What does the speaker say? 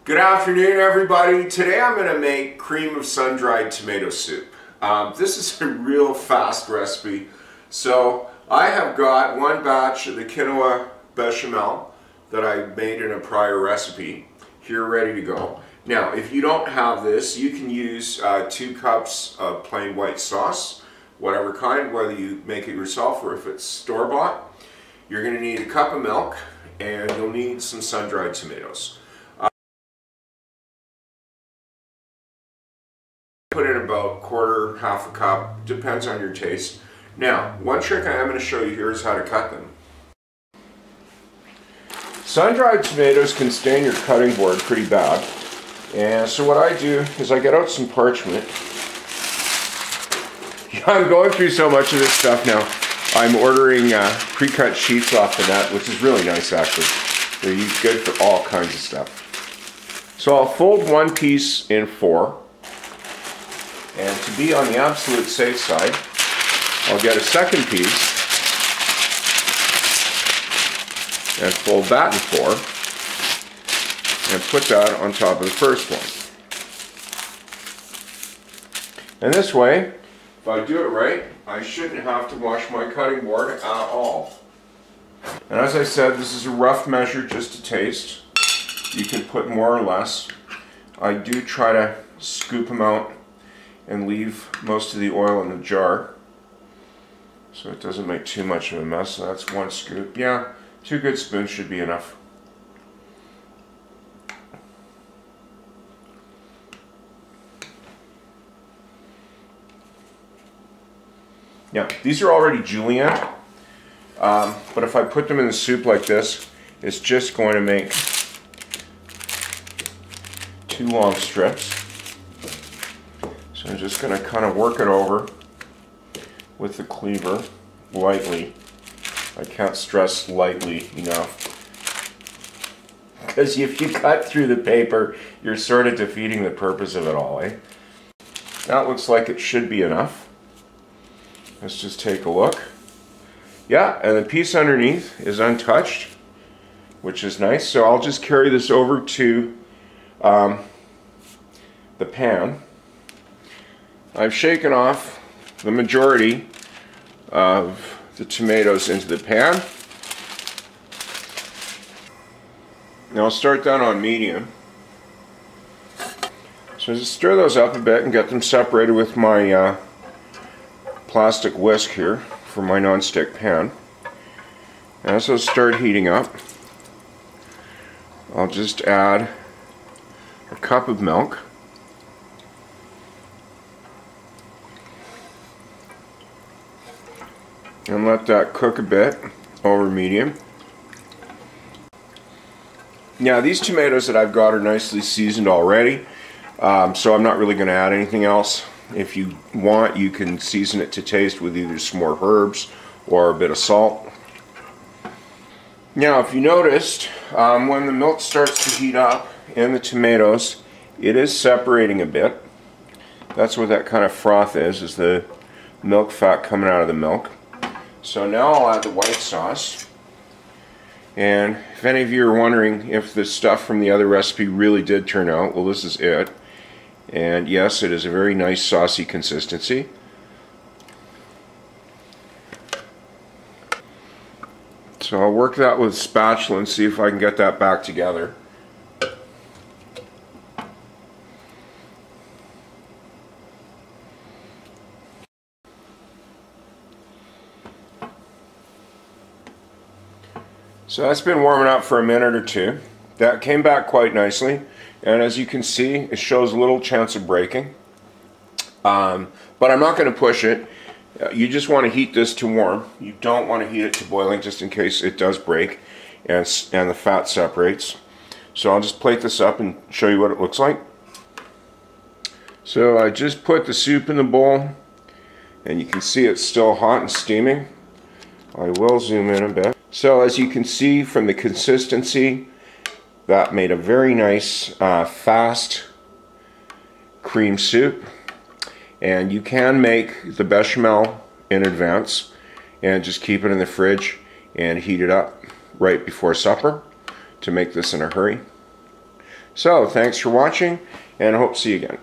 Good afternoon, everybody. Today I'm going to make cream of sun-dried tomato soup. This is a real fast recipe. So I have got one batch of the Quinoa Bechamel that I made in a prior recipe here ready to go. Now, if you don't have this, you can use 2 cups of plain white sauce, whatever kind, whether you make it yourself or if it's store-bought. You're going to need a cup of milk, and you'll need some sun-dried tomatoes. Put in about quarter, half a cup, depends on your taste. Now, one trick I am going to show you here is how to cut them. Sun-dried tomatoes can stain your cutting board pretty bad, and so what I do is I get out some parchment. I'm going through so much of this stuff now. I'm ordering pre-cut sheets off the net, which is really nice actually. They're good for all kinds of stuff. So I'll fold one piece in 4. And to be on the absolute safe side, I'll get a second piece and fold that in 4 and put that on top of the first one. And this way, if I do it right, I shouldn't have to wash my cutting board at all. And as I said, this is a rough measure just to taste. You can put more or less. I do try to scoop them out and leave most of the oil in the jar so it doesn't make too much of a mess. So that's 1 scoop. Yeah, 2 good spoons should be enough. Yeah, these are already julienne, but if I put them in the soup like this, it's just going to make 2 long strips. So I'm just going to kind of work it over with the cleaver lightly. I can't stress lightly enough, because if you cut through the paper, you're sort of defeating the purpose of it all, eh? That looks like it should be enough. Let's just take a look. Yeah, and the piece underneath is untouched, which is nice. So I'll just carry this over to the pan. I've shaken off the majority of the tomatoes into the pan. Now I'll start that on medium. So just stir those up a bit and get them separated with my plastic whisk here for my non-stick pan. As those start heating up, I'll just add a cup of milk. And let that cook a bit over medium. Now these tomatoes that I've got are nicely seasoned already, so I'm not really going to add anything else. If you want, you can season it to taste with either some more herbs or a bit of salt. Now if you noticed, when the milk starts to heat up in the tomatoes, it is separating a bit. That's what that kind of froth is the milk fat coming out of the milk. So now I'll add the white sauce, and if any of you are wondering if the stuff from the other recipe really did turn out, well, this is it. And yes, it is a very nice saucy consistency. So I'll work that with a spatula and see if I can get that back together. So that's been warming up for a minute or 2. That came back quite nicely, and as you can see, it shows a little chance of breaking. But I'm not going to push it. You just want to heat this to warm. You don't want to heat it to boiling, just in case it does break and the fat separates. So I'll just plate this up and show you what it looks like. So I just put the soup in the bowl, and you can see it's still hot and steaming. I will zoom in a bit. So as you can see from the consistency, that made a very nice fast cream soup. And you can make the bechamel in advance and just keep it in the fridge and heat it up right before supper to make this in a hurry. So thanks for watching, and I hope to see you again.